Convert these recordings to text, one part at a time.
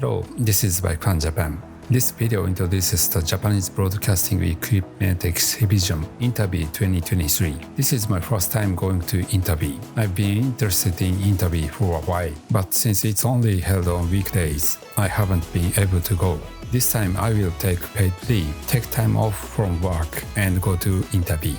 Hello, this is Baikwan Japan. This video introduces the Japanese Broadcasting Equipment Exhibition Interbi 2023. This is my first time going to Interbi. I've been interested in Interbi for a while, but since it's only held on weekdays, I haven't been able to go. This time I will take paid leave, take time off from work, and go to Interbi.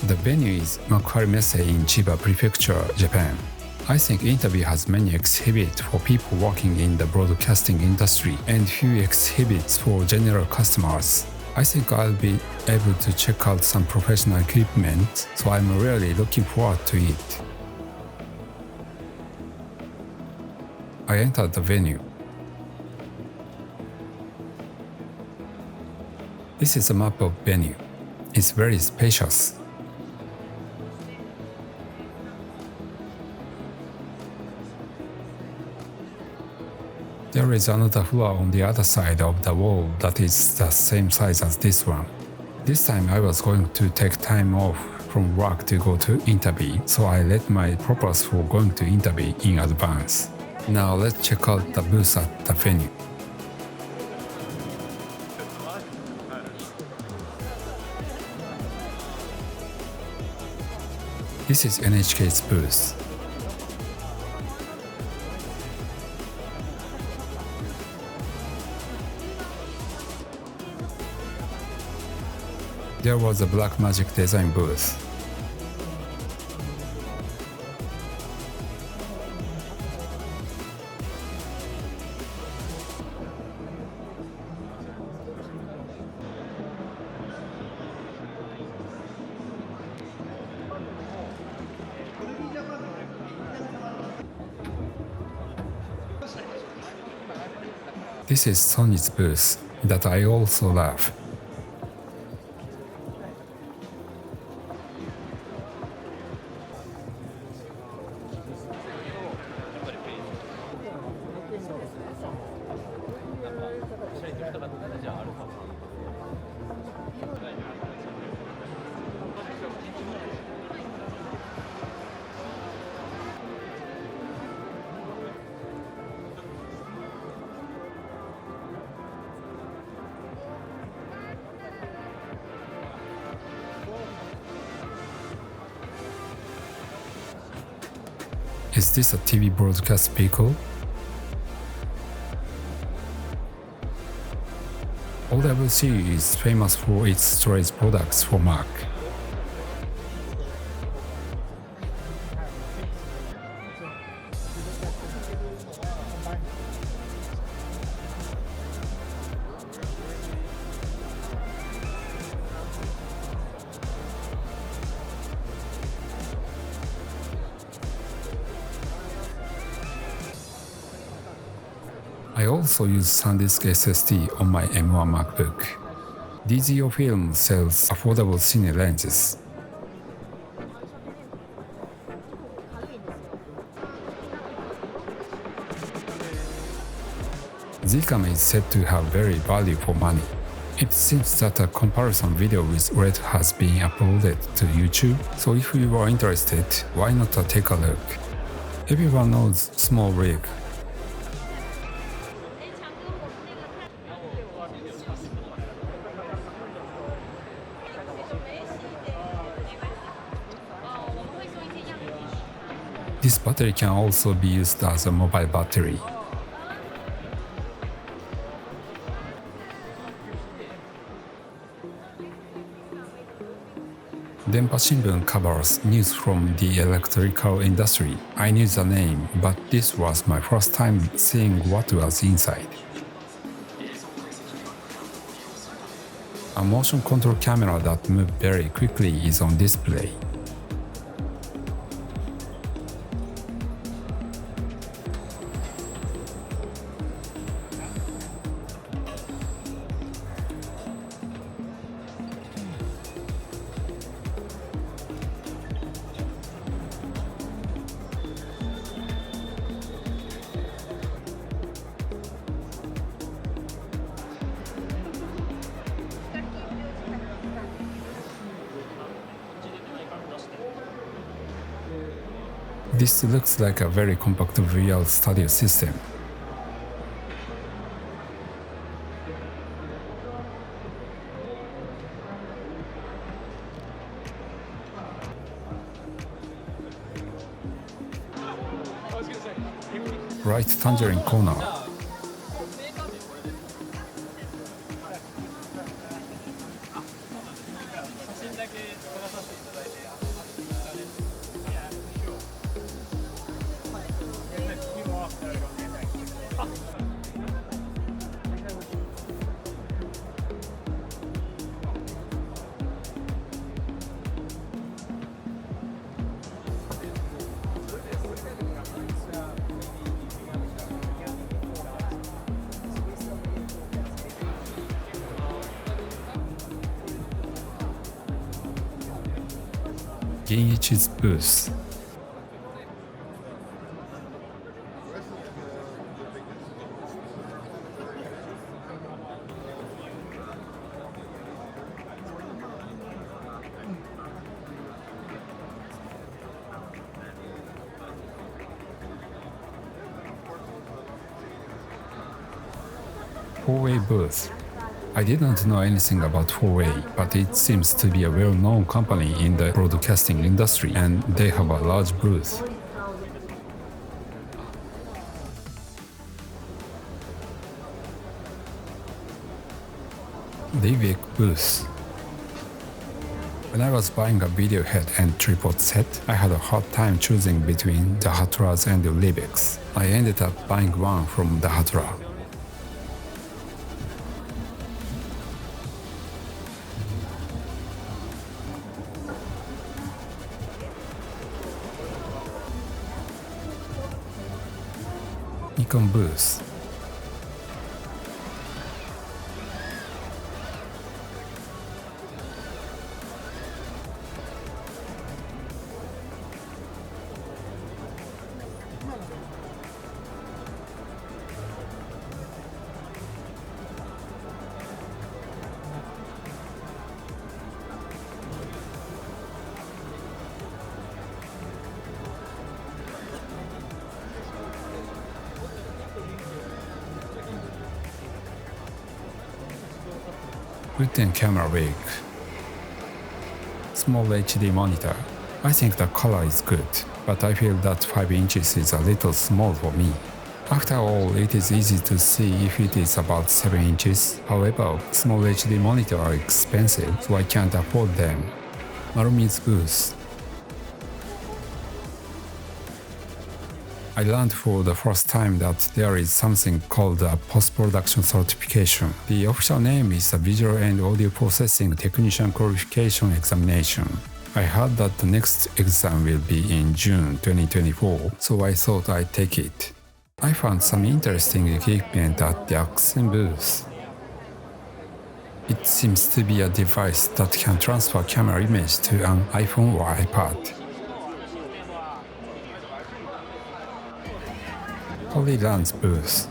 The venue is Makuhari Messe in Chiba Prefecture, Japan. I think Interbi has many exhibits for people working in the broadcasting industry and few exhibits for general customers. I think I'll be able to check out some professional equipment, so I'm really looking forward to it. I entered the venue. This is a map of venue. It's very spacious. There is another floor on the other side of the wall that is the same size as this one. This time I was going to take time off from work to go to Interbi, so I let my purpose for going to Interbi in advance. Now let's check out the booth at the venue. This is NHK's booth. There was a Blackmagic design booth. This is Sony's booth that I also love. Is this a TV broadcast vehicle? OWC is famous for its storage products for Mac. I also use SanDisk SSD on my M1 MacBook. DZO Film sells affordable cine lenses. Zcam is said to have very value for money. It seems that a comparison video with RED has been uploaded to YouTube, so if you are interested, why not take a look? Everyone knows Small Rig. This battery can also be used as a mobile battery. Denpa Shimbun covers news from the electrical industry. I knew the name, but this was my first time seeing what was inside. A motion control camera that moved very quickly is on display. This looks like a very compact VR studio system. right tangerine corner. Genichi's booth. Huawei booth. I didn't know anything about Huawei, but it seems to be a well-known company in the broadcasting industry, and they have a large booth. Livec booth. When I was buying a video head and tripod set, I had a hard time choosing between the Hatras and the Livecs. I ended up buying one from the Hatra. Nikon booth. Wooden camera rig. Small HD monitor. I think the color is good, but I feel that 5 inches is a little small for me. After all, it is easy to see if it is about 7 inches. However, small HD monitors are expensive, so I can't afford them. Marumi's booth. I learned for the first time that there is something called a post-production certification. The official name is the Visual and Audio Processing Technician Qualification Examination. I heard that the next exam will be in June 2024, so I thought I'd take it. I found some interesting equipment at the Axon booth. It seems to be a device that can transfer camera image to an iPhone or iPad. Holyland's booth.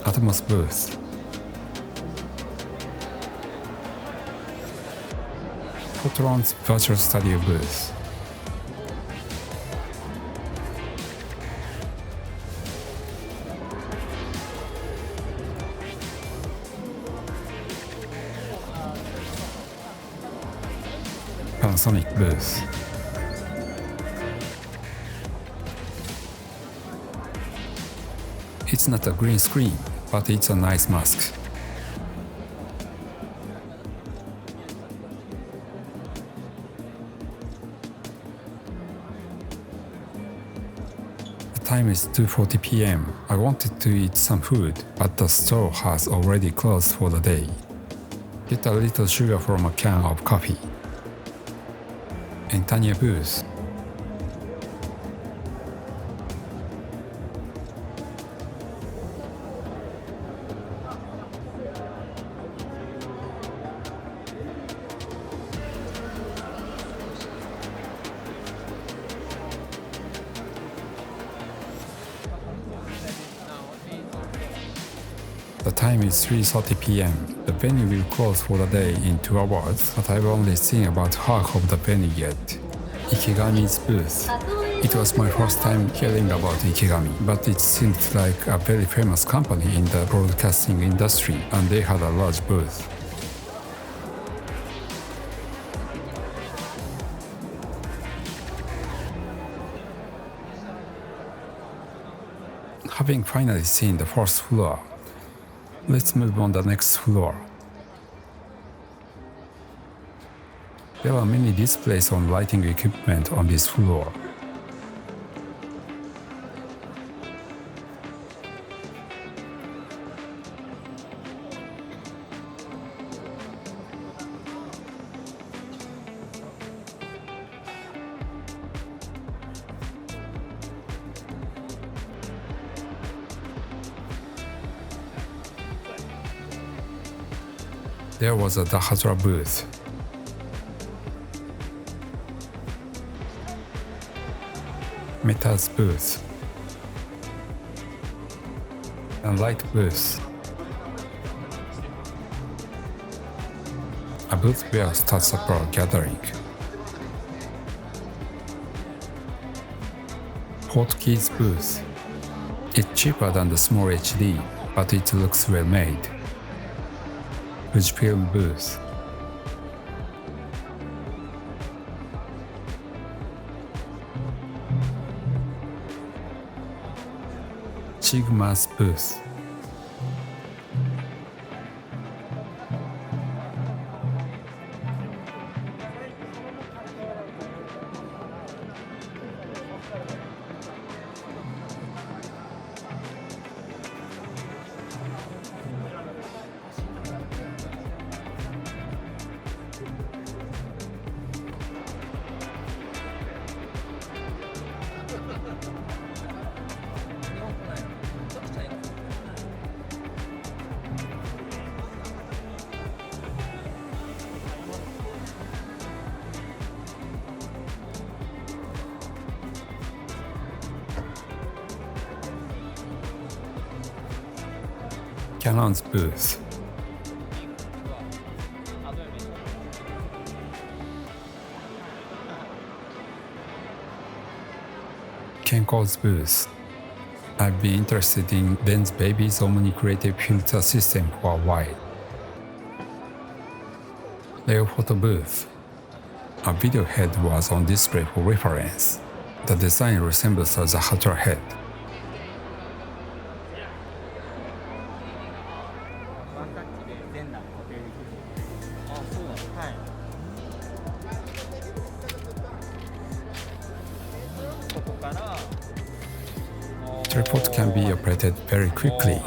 Atmos booth. Fotron's Virtual Studio booth. Panasonic booth. It's not a green screen, but it's a nice mask. The time is 2:40 p.m. I wanted to eat some food, but the store has already closed for the day. Get a little sugar from a can of coffee. Entania booth. The time is 3:30 p.m. The venue will close for the day in 2 hours, but I've only seen about half of the venue yet. Ikegami's booth. It was my first time hearing about Ikegami, but it seemed like a very famous company in the broadcasting industry, and they had a large booth. Having finally seen the first floor, let's move on the next floor. There are many displays on lighting equipment on this floor. There was a Dahatra booth. Meta's booth. And light booth. A booth where startups are gathering. Hotkeys booth. It's cheaper than the small HD, but it looks well made. Fujifilm booth. Sigma's booth. Canon's booth. Kenko's booth. I've been interested in Ben's Baby's Omni Creative Filter system for a while. Leophoto booth. A video head was on display for reference. The design resembles a Dahatra head. Tripod can be operated very quickly.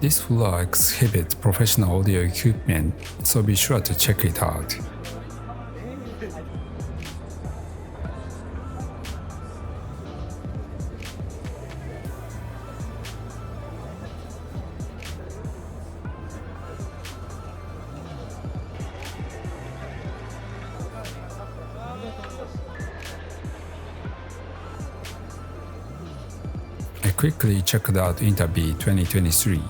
This floor exhibits professional audio equipment, so be sure to check it out. I quickly checked out Interbi 2023.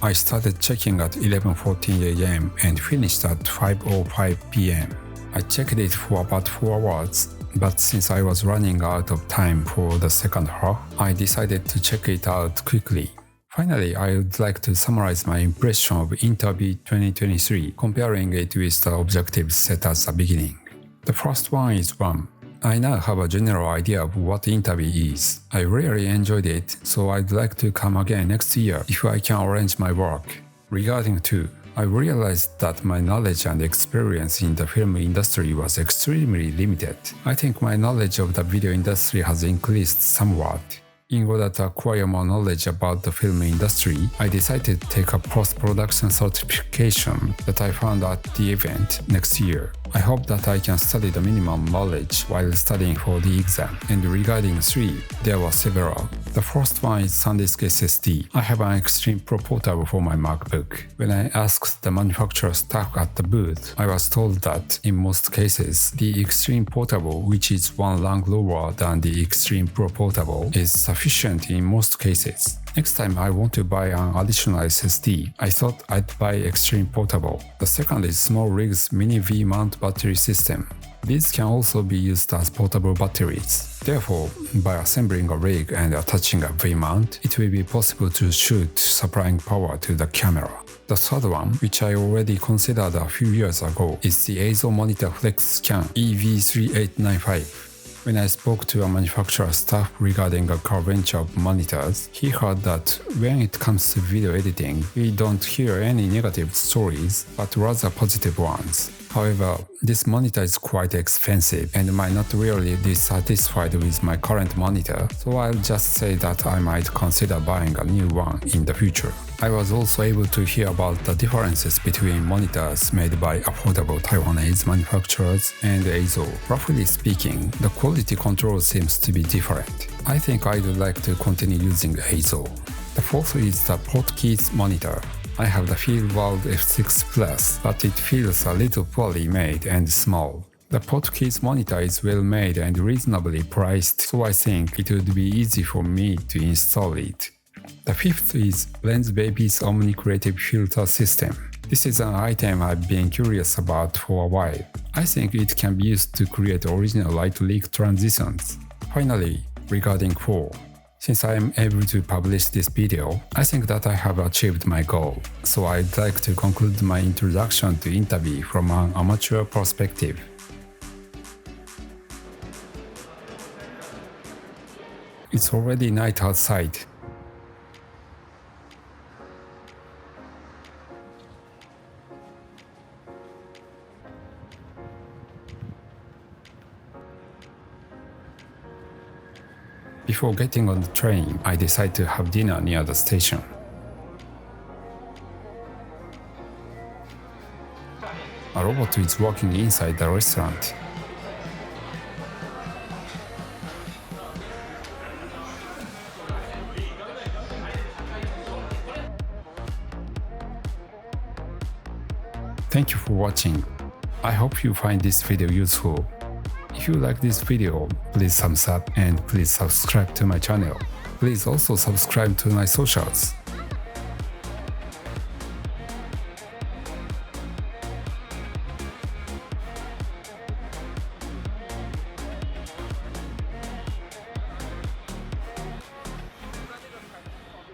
I started checking at 11:14 a.m. and finished at 5:05 p.m. I checked it for about 4 hours, but since I was running out of time for the second half, I decided to check it out quickly. Finally, I would like to summarize my impression of Interbi 2023, comparing it with the objectives set at the beginning. The first one is 1. I now have a general idea of what Interbi is. I really enjoyed it, so I'd like to come again next year if I can arrange my work. Regarding 2, I realized that my knowledge and experience in the film industry was extremely limited. I think my knowledge of the video industry has increased somewhat. In order to acquire more knowledge about the film industry, I decided to take a post-production certification that I found at the event next year. I hope that I can study the minimum knowledge while studying for the exam. And regarding 3, there were several. The first one is SanDisk SSD. I have an Extreme Pro portable for my MacBook. When I asked the manufacturer staff at the booth, I was told that in most cases, the Extreme Portable, which is one rank lower than the Extreme Pro portable, is sufficient in most cases. Next time I want to buy an additional SSD, I thought I'd buy Extreme Portable. The second is SmallRig's Mini V-mount battery system. These can also be used as portable batteries. Therefore, by assembling a rig and attaching a V-mount, it will be possible to shoot supplying power to the camera. The third one, which I already considered a few years ago, is the Eizo Monitor FlexScan EV3895. When I spoke to a manufacturer staff regarding a car venture of monitors, he heard that when it comes to video editing, we don't hear any negative stories, but rather positive ones. However, this monitor is quite expensive and might not really be satisfied with my current monitor, so I'll just say that I might consider buying a new one in the future. I was also able to hear about the differences between monitors made by affordable Taiwanese manufacturers and Eizo. Roughly speaking, the quality control seems to be different. I think I'd like to continue using Eizo. The fourth is the Portkeys monitor. I have the Fieldworld F6 Plus, but it feels a little poorly made and small. The Portkeys monitor is well made and reasonably priced, so I think it would be easy for me to install it. The fifth is Lensbaby's Omni Creative Filter System. This is an item I've been curious about for a while. I think it can be used to create original light leak transitions. Finally, regarding 4. Since I am able to publish this video, I think that I have achieved my goal. So I'd like to conclude my introduction to Intabi from an amateur perspective. It's already night outside. Before getting on the train, I decide to have dinner near the station. A robot is working inside the restaurant. Thank you for watching. I hope you find this video useful. If you like this video, please thumbs up and please subscribe to my channel. Please also subscribe to my socials.